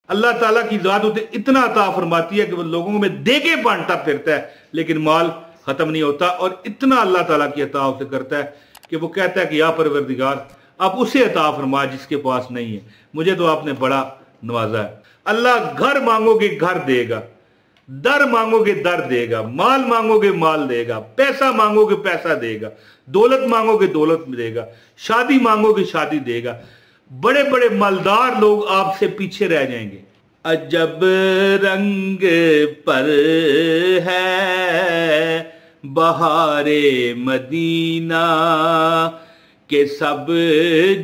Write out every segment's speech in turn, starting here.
अल्लाह ताला की जात उसे इतना अता फरमाती है कि वो लोगों में दे के बांटता फिरता है, लेकिन माल खत्म नहीं होता। और इतना अल्लाह ताला की अता उसे करता है कि वो कहता है कि या परवरदिगार आप उसे अता फरमा जिसके पास नहीं है, मुझे तो आपने बड़ा नवाजा है। अल्लाह घर मांगोगे घर देगा, दर मांगोगे दर देगा, माल मांगोगे माल देगा, पैसा मांगोगे पैसा देगा, दौलत मांगोगे दौलत देगा, शादी मांगोगे शादी देगा। बड़े बड़े मालदार लोग आपसे पीछे रह जाएंगे। अजब रंग पर है बहारे मदीना के सब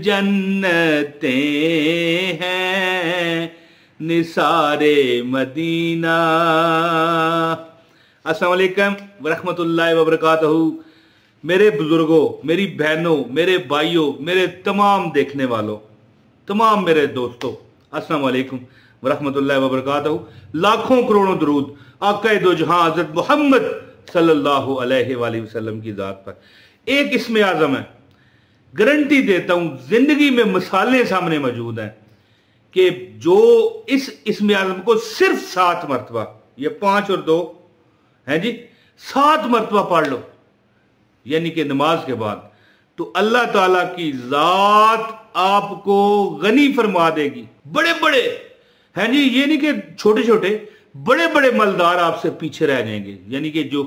जन्नतें हैं निसारे मदीना। अस्सलाम वालेकुम वरहमतुल्लाहि वबरकातुहू। मेरे बुजुर्गों, मेरी बहनों, मेरे भाइयों, मेरे तमाम देखने वालों, तमाम मेरे दोस्तों, अस्सलाम वालेकुम वरहमतुल्लाहि वबरकातुहू। लाखों करोड़ों दरूद आक़ाए दो जहां हज़रत मोहम्मद सल्लल्लाहु अलैहि वसल्लम की जात पर। एक इसमें आज़म है, गारंटी देता हूं जिंदगी में मिसालें सामने मौजूद हैं कि जो इसमें आज़म को सिर्फ 7 मरतबा, ये 5 और 2 है जी, 7 मरतबा पढ़ लो यानी कि नमाज के बाद, तो अल्लाह ताला की जात आपको गनी फरमा देगी। बड़े बड़े हैं जी, ये नहीं कि छोटे छोटे, बड़े बड़े मालदार आपसे पीछे रह जाएंगे। यानी कि जो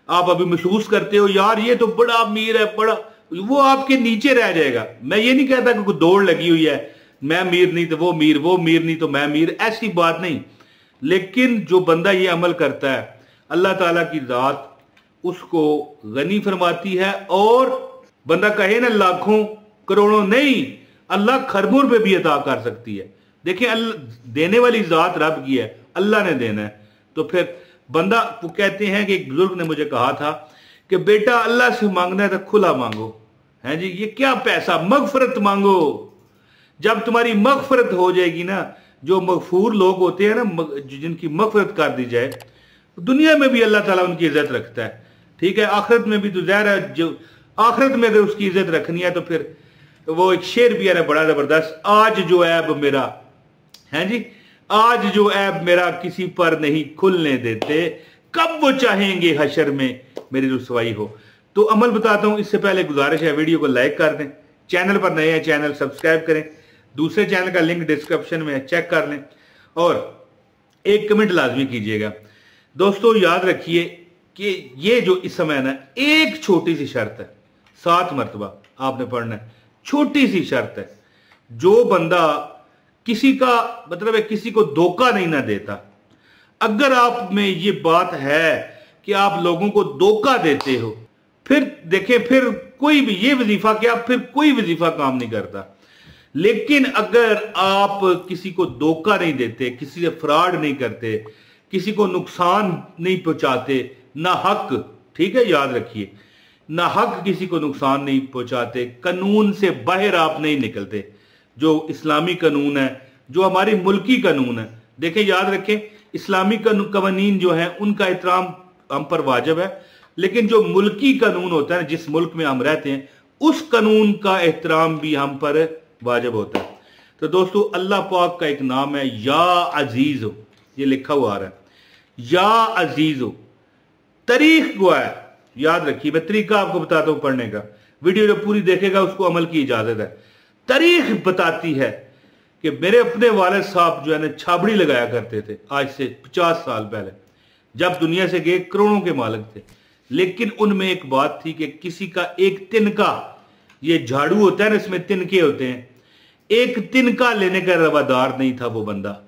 आप अभी महसूस करते हो यार ये तो बड़ा अमीर है, बड़ा, वो आपके नीचे रह जाएगा। मैं ये नहीं कहता कि कोई दौड़ लगी हुई है, मैं अमीर नहीं तो वो अमीर, वो अमीर नहीं तो मैं अमीर, ऐसी बात नहीं। लेकिन जो बंदा ये अमल करता है अल्लाह ताला की जात उसको गनी फरमाती है। और बंदा कहे ना लाखों करोड़ों नहीं, अल्लाह खरबों पे भी अता कर सकती है। देखिए अल्लाह देने वाली जात रब की है, अल्लाह ने देना है। तो फिर बंदा, वो कहते हैं कि एक बुजुर्ग ने मुझे कहा था कि बेटा अल्लाह से मांगना है तो खुला मांगो, है जी, ये क्या पैसा, मगफरत मांगो। जब तुम्हारी मगफरत हो जाएगी ना, जो मगफूर लोग होते हैं ना, जिनकी मगफरत कर दी जाए, दुनिया में भी अल्लाह ताला उनकी इज्जत रखता है, ठीक है, आखिरत में भी। तो ज़ाहिर है जो आखिरत में अगर उसकी इज्जत रखनी है तो फिर वो एक शेर भी है बड़ा जबरदस्त, आज जो ऐब मेरा, है जी, आज जो ऐब मेरा किसी पर नहीं खुलने देते, कब वो चाहेंगे हशर में मेरी रुसवाई हो। तो अमल बताता हूं, इससे पहले गुजारिश है वीडियो को लाइक कर दें, चैनल पर नए हैं चैनल सब्सक्राइब करें, दूसरे चैनल का लिंक डिस्क्रिप्शन में है चेक कर लें, और एक कमेंट लाजमी कीजिएगा। दोस्तों याद रखिए कि ये जो इस समय ना, एक छोटी सी शर्त है, 7 मरतबा आपने पढ़ना है, छोटी सी शर्त है। जो बंदा किसी का मतलब है किसी को धोखा नहीं ना देता, अगर आप में ये बात है कि आप लोगों को धोखा देते हो, फिर देखें, फिर कोई भी ये वजीफा क्या, फिर कोई वजीफा काम नहीं करता। लेकिन अगर आप किसी को धोखा नहीं देते, किसी से फ्रॉड नहीं करते, किसी को नुकसान नहीं पहुंचाते, ना हक, ठीक है, याद रखिए, ना हक किसी को नुकसान नहीं पहुंचाते, कानून से बाहर आप नहीं निकलते, जो इस्लामी कानून है, जो हमारी मुल्की कानून है। देखें याद रखें, इस्लामी कवानीन जो है उनका एहतराम हम पर वाजिब है, लेकिन जो मुल्की कानून होता है, जिस मुल्क में हम रहते हैं, उस कानून का एहतराम भी हम पर वाजिब होता है। तो दोस्तों अल्लाह पाक का एक नाम है या अजीज हो, ये लिखा हुआ आ रहा है, या अजीज हो। तारीख गुआ है, याद रखिए, मैं तरीका आपको बताता हूं पढ़ने का, वीडियो जो पूरी देखेगा उसको अमल की इजाजत है। तारीख बताती है कि मेरे अपने वालिद साहब जो है ना छाबड़ी लगाया करते थे, आज से 50 साल पहले, जब दुनिया से गए करोड़ों के मालिक थे। लेकिन उनमें एक बात थी कि किसी का एक तिनका, ये झाड़ू होता है ना, इसमें तिनके होते हैं, एक तिनका लेने का रवादार नहीं था वो बंदा।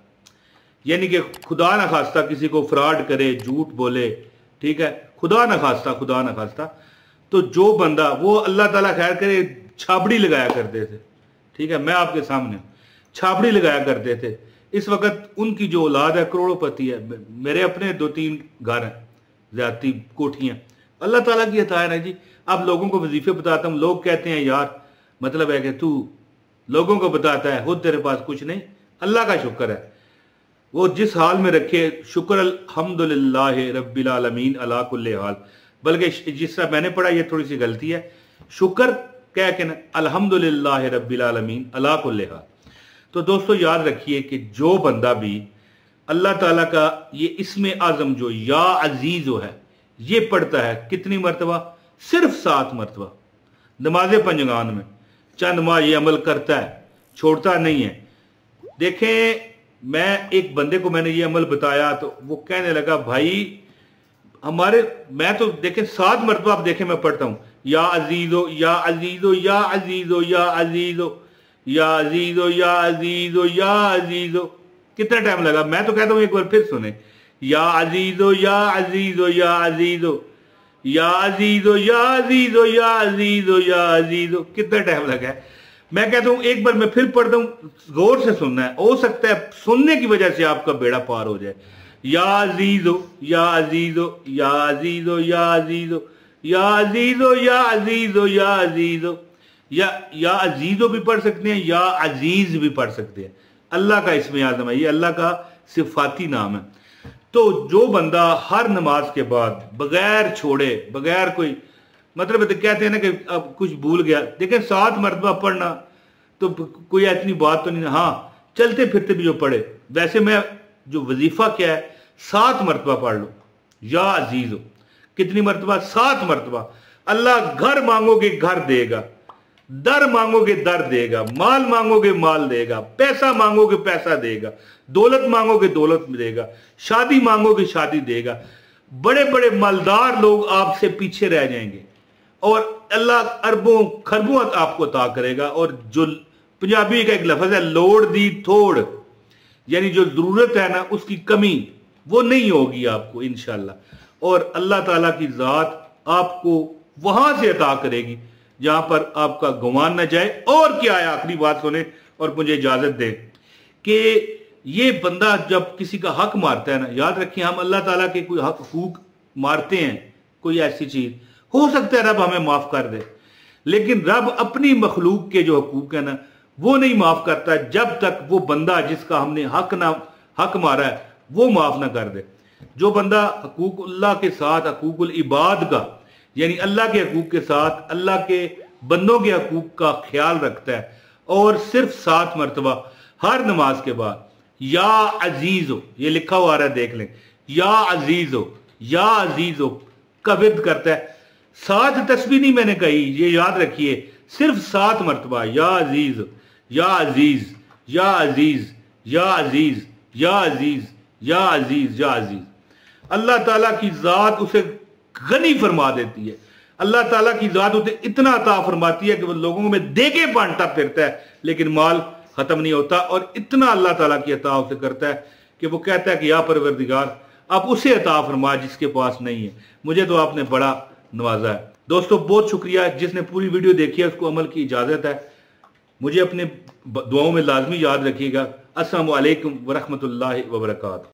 यानी कि खुदा ना खास्ता किसी को फ्रॉड करे, झूठ बोले, ठीक है, खुदा ना खास्ता, खुदा ना खास्ता। तो जो बंदा, वो अल्लाह ताला खैर करे, छाबड़ी लगाया करते थे, ठीक है, मैं आपके सामने छाबड़ी लगाया करते थे। इस वक्त उनकी जो औलाद है करोड़ोंपति है। मेरे अपने 2-3 घर हैं, ज्यादती कोठियां, अल्लाह ताला की अता है ना जी। अब लोगों को वजीफे बताता हूं, लोग कहते हैं यार मतलब है कि तू लोगों को बताता है, खुद तेरे पास कुछ नहीं। अल्लाह का शुक्र है, वो जिस हाल में रखे, शुक्र अल्हम्दुलिल्लाह रब्बिल आलमीन अला कुल्ले हाल। बल्कि जिस तरह मैंने पढ़ा ये थोड़ी सी गलती है, शुक्र कह के ना अल्हम्दुलिल्लाह रब्बिल आलमीन अला कुल्ले हाल। तो दोस्तों याद रखिए कि जो बंदा भी अल्लाह ताला का ये इसमें आजम जो या अजीज है ये पढ़ता है कितनी मरतबा, सिर्फ 7 मरतबा नमाज पंजगान में, चंद माह ये अमल करता है, छोड़ता नहीं है। देखें, मैं एक बंदे को मैंने ये अमल बताया तो वो कहने लगा भाई हमारे, मैं तो देखें 7 मरतबा आप देखें मैं पढ़ता हूं, या अजीजो या अजीजो या अजीजो या अजीजो या अजीजो या अजीजो या अजीजो। कितना टाइम लगा? मैं तो कहता हूं एक बार फिर सुने, या अजीजो या अजीजो या अजीजो या अजीजो या अजीजो या अजीजो या अजीजो। कितना टाइम लगा है? मैं कहता हूं एक बार मैं फिर पढ़ता हूं, गौर से सुनना है, हो सकता है सुनने की वजह से आपका बेड़ा पार हो जाए। या अजीजो या अजीजो या अजीजो या अजीजो या अजीजो या अजीजो या अजीजो या अजीजो भी पढ़ सकते हैं, या अजीज भी पढ़ सकते हैं। अल्लाह का इसमें आजम है, ये अल्लाह का सिफाती नाम है। तो जो बंदा हर नमाज के बाद बगैर छोड़े, बगैर कोई मतलब तो कहते हैं ना कि अब कुछ भूल गया, देखें 7 मरतबा पढ़ना तो कोई इतनी बात तो नहीं, हाँ चलते फिरते भी जो पढ़े। वैसे मैं जो वजीफा क्या है 7 मरतबा पढ़ लो, या अजीज हो। कितनी मरतबा? 7 मरतबा। अल्लाह घर मांगोगे घर देगा, दर मांगोगे दर देगा, माल मांगोगे माल देगा, पैसा मांगोगे पैसा देगा, दौलत मांगोगे दौलत देगा, शादी मांगोगे शादी देगा। बड़े बड़े मालदार लोग आपसे पीछे रह जाएंगे और अल्लाह अरबों खरबों आपको अता करेगा। और जो पंजाबी का एक लफ्ज है लोड़ दी थोड़, यानी जो जरूरत है ना उसकी कमी वो नहीं होगी आपको इंशाल्लाह। और अल्लाह ताला की जात आपको वहां से अता करेगी जहां पर आपका गुमान न जाए। और क्या है, आखिरी बात सुने और मुझे इजाजत दें कि ये बंदा जब किसी का हक मारता है ना, याद रखिए हम अल्लाह ताला के कोई हकूक मारते हैं, कोई ऐसी चीज हो सकता है रब हमें माफ कर दे, लेकिन रब अपनी मखलूक के जो हकूक है ना वो नहीं माफ करता जब तक वो बंदा जिसका हमने हक मारा है वो माफ ना कर दे। जो बंदा हकूकुल्लाह के साथ हकूकुल इबाद का, यानी अल्लाह के हकूक के साथ अल्लाह के बंदों के हकूक का ख्याल रखता है और सिर्फ 7 मरतबा हर नमाज के बाद या अजीज हो, ये लिखा हुआ आ रहा है देख लें, या अजीज हो या अजीज हो का विर्द करता है। 7 तस्बीह नहीं मैंने कही, ये याद रखिए, सिर्फ 7 मरतबा या अजीज या अजीज या अजीज या अजीज या अजीज या अजीज या अजीज। अल्लाह ताला की जात उसे गनी फरमा देती है, अल्लाह ताला की जात उसे इतना अता फरमाती है कि वो लोगों में देके बांटता फिरता है लेकिन माल खत्म नहीं होता। और इतना अल्लाह ताला की अता उसे करता है कि वो कहता है कि या परवरदिगार आप उसे अता फरमा जिसके पास नहीं है। मुझे तो आपने बड़ा नवाजा है। दोस्तों बहुत शुक्रिया, जिसने पूरी वीडियो देखी है उसको अमल की इजाजत है। मुझे अपने दुआओं में लाजमी याद रखिएगा। अस्सलामु अलैकुम वरहमतुल्लाहि वबरकातुहू।